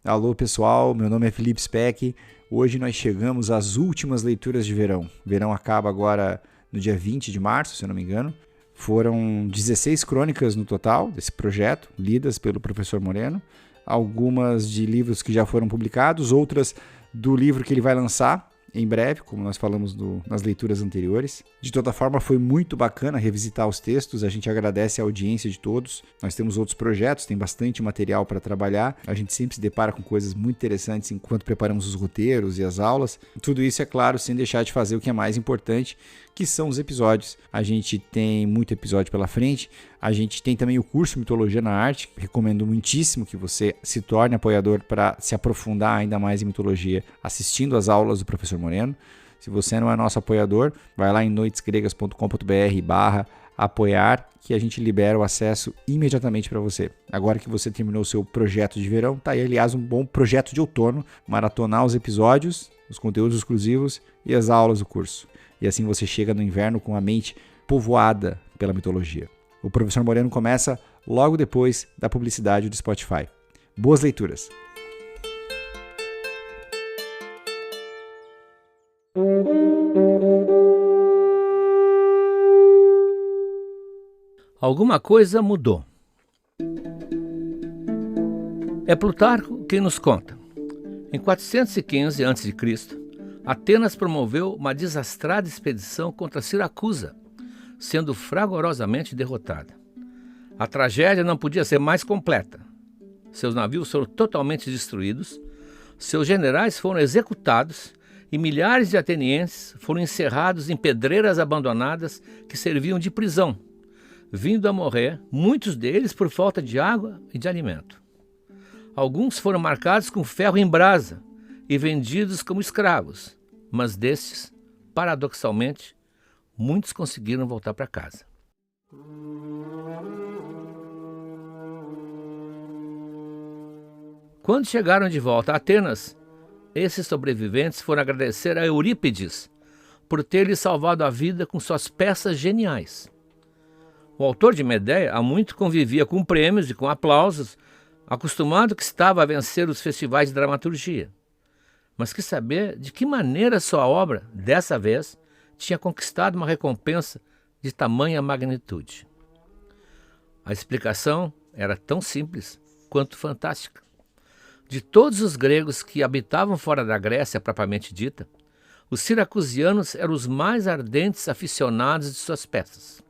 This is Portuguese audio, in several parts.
Alô pessoal, meu nome é Felipe Speck. Hoje nós chegamos às últimas leituras de verão. O verão acaba agora no dia 20 de março, se eu não me engano. Foram 16 crônicas no total desse projeto, lidas pelo professor Moreno. Algumas de livros que já foram publicados, outras do livro que ele vai lançar em breve, como nós falamos nas leituras anteriores. De toda forma, foi muito bacana revisitar os textos, a gente agradece a audiência de todos. Nós temos outros projetos, tem bastante material para trabalhar, a gente sempre se depara com coisas muito interessantes enquanto preparamos os roteiros e as aulas. Tudo isso, é claro, sem deixar de fazer o que é mais importante, que são os episódios. A gente tem muito episódio pela frente, a gente tem também o curso Mitologia na Arte, recomendo muitíssimo que você se torne apoiador para se aprofundar ainda mais em mitologia, assistindo às aulas do professor Moreno. Se você não é nosso apoiador, vai lá em noitesgregas.com.br/apoiar, que a gente libera o acesso imediatamente para você. Agora que você terminou o seu projeto de verão, tá aí, aliás, um bom projeto de outono, maratonar os episódios, os conteúdos exclusivos e as aulas do curso. E assim você chega no inverno com a mente povoada pela mitologia. O professor Moreno começa logo depois da publicidade do Spotify. Boas leituras! Alguma coisa mudou. É Plutarco quem nos conta. Em 415 a.C., Atenas promoveu uma desastrada expedição contra Siracusa, sendo fragorosamente derrotada. A tragédia não podia ser mais completa. Seus navios foram totalmente destruídos, seus generais foram executados e milhares de atenienses foram encerrados em pedreiras abandonadas que serviam de prisão, vindo a morrer, muitos deles por falta de água e de alimento. Alguns foram marcados com ferro em brasa e vendidos como escravos, mas destes, paradoxalmente, muitos conseguiram voltar para casa. Quando chegaram de volta a Atenas, esses sobreviventes foram agradecer a Eurípides por ter lhes salvado a vida com suas peças geniais. O autor de Medéia há muito convivia com prêmios e com aplausos, acostumado que estava a vencer os festivais de dramaturgia. Mas quis saber de que maneira sua obra, dessa vez, tinha conquistado uma recompensa de tamanha magnitude. A explicação era tão simples quanto fantástica. De todos os gregos que habitavam fora da Grécia propriamente dita, os siracusianos eram os mais ardentes aficionados de suas peças.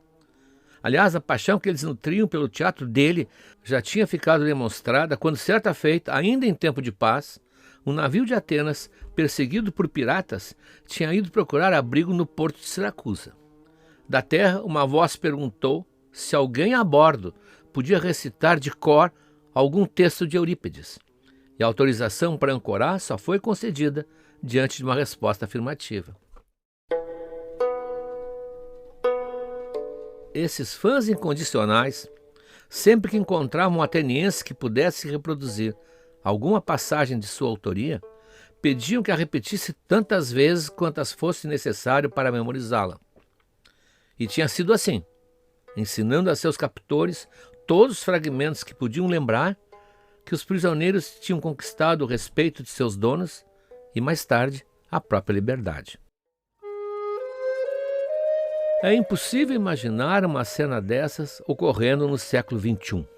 Aliás, a paixão que eles nutriam pelo teatro dele já tinha ficado demonstrada quando, certa feita, ainda em tempo de paz, um navio de Atenas, perseguido por piratas, tinha ido procurar abrigo no porto de Siracusa. Da terra, uma voz perguntou se alguém a bordo podia recitar de cor algum texto de Eurípides, e a autorização para ancorar só foi concedida diante de uma resposta afirmativa. Esses fãs incondicionais, sempre que encontravam um ateniense que pudesse reproduzir alguma passagem de sua autoria, pediam que a repetisse tantas vezes quantas fosse necessário para memorizá-la. E tinha sido assim, ensinando a seus captores todos os fragmentos que podiam lembrar que os prisioneiros tinham conquistado o respeito de seus donos e, mais tarde, a própria liberdade. É impossível imaginar uma cena dessas ocorrendo no século XXI.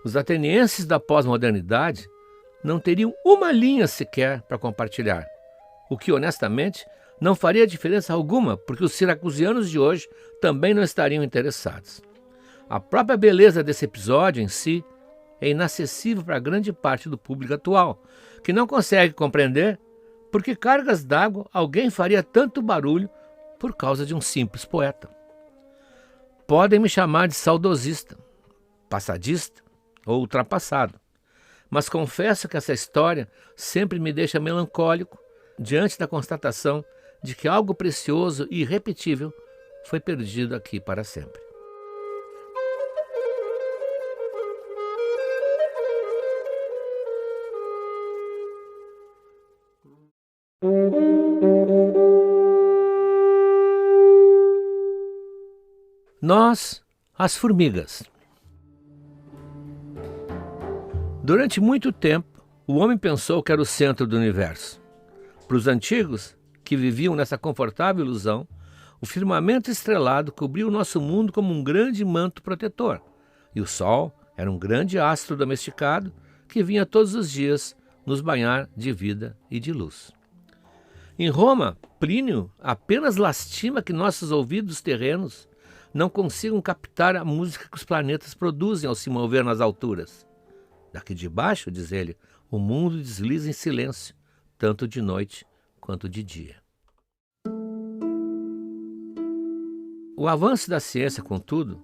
Os atenienses da pós-modernidade não teriam uma linha sequer para compartilhar, o que, honestamente, não faria diferença alguma, porque os siracusianos de hoje também não estariam interessados. A própria beleza desse episódio em si é inacessível para grande parte do público atual, que não consegue compreender por que cargas d'água alguém faria tanto barulho por causa de um simples poeta. Podem me chamar de saudosista, passadista ou ultrapassado, mas confesso que essa história sempre me deixa melancólico diante da constatação de que algo precioso e irrepetível foi perdido aqui para sempre. Nós, as formigas. Durante muito tempo, o homem pensou que era o centro do universo. Para os antigos, que viviam nessa confortável ilusão, o firmamento estrelado cobriu o nosso mundo como um grande manto protetor, e o Sol era um grande astro domesticado que vinha todos os dias nos banhar de vida e de luz. Em Roma, Plínio apenas lastima que nossos ouvidos terrenos não consigam captar a música que os planetas produzem ao se mover nas alturas. Daqui de baixo, diz ele, o mundo desliza em silêncio, tanto de noite quanto de dia. O avanço da ciência, contudo,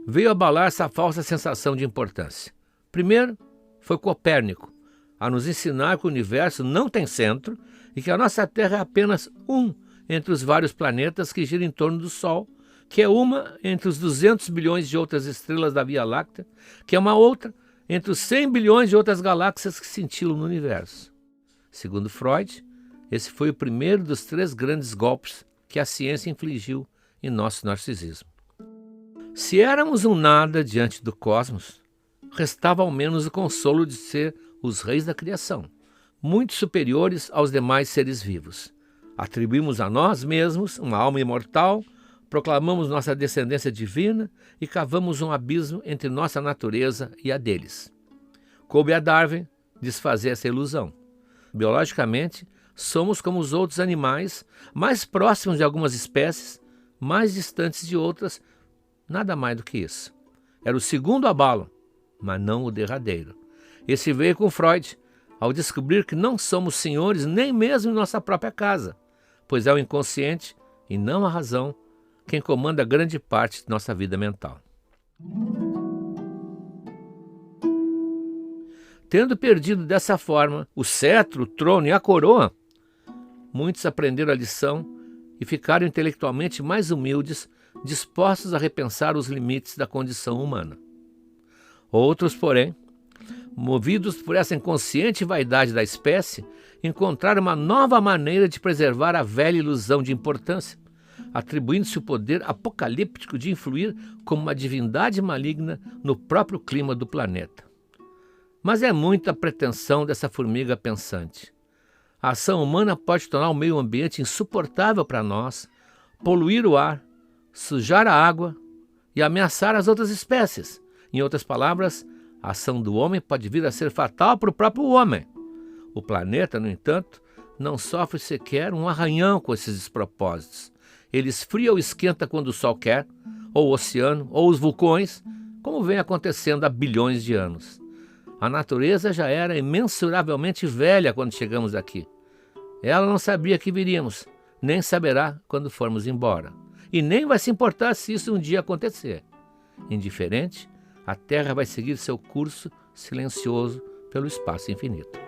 veio abalar essa falsa sensação de importância. Primeiro, foi Copérnico, a nos ensinar que o universo não tem centro e que a nossa Terra é apenas um entre os vários planetas que giram em torno do Sol, que é uma entre os 200 bilhões de outras estrelas da Via Láctea, que é uma outra entre os 100 bilhões de outras galáxias que cintilam no universo. Segundo Freud, esse foi o primeiro dos 3 grandes golpes que a ciência infligiu em nosso narcisismo. Se éramos um nada diante do cosmos, restava ao menos o consolo de ser os reis da criação, muito superiores aos demais seres vivos. Atribuímos a nós mesmos uma alma imortal, proclamamos nossa descendência divina e cavamos um abismo entre nossa natureza e a deles. Coube a Darwin desfazer essa ilusão. Biologicamente, somos como os outros animais, mais próximos de algumas espécies, mais distantes de outras, nada mais do que isso. Era o segundo abalo, mas não o derradeiro. Esse veio com Freud, ao descobrir que não somos senhores nem mesmo em nossa própria casa, pois é o inconsciente, e não a razão, quem comanda grande parte de nossa vida mental. Tendo perdido dessa forma o cetro, o trono e a coroa, muitos aprenderam a lição e ficaram intelectualmente mais humildes, dispostos a repensar os limites da condição humana. Outros, porém, movidos por essa inconsciente vaidade da espécie, encontraram uma nova maneira de preservar a velha ilusão de importância, atribuindo-se o poder apocalíptico de influir como uma divindade maligna no próprio clima do planeta. Mas é muita pretensão dessa formiga pensante. A ação humana pode tornar o meio ambiente insuportável para nós, poluir o ar, sujar a água e ameaçar as outras espécies. Em outras palavras, a ação do homem pode vir a ser fatal para o próprio homem. O planeta, no entanto, não sofre sequer um arranhão com esses despropósitos. Ele esfria ou esquenta quando o Sol quer, ou o oceano, ou os vulcões, como vem acontecendo há bilhões de anos. A natureza já era imensuravelmente velha quando chegamos aqui. Ela não sabia que viríamos, nem saberá quando formos embora. E nem vai se importar se isso um dia acontecer. Indiferente, a Terra vai seguir seu curso silencioso pelo espaço infinito.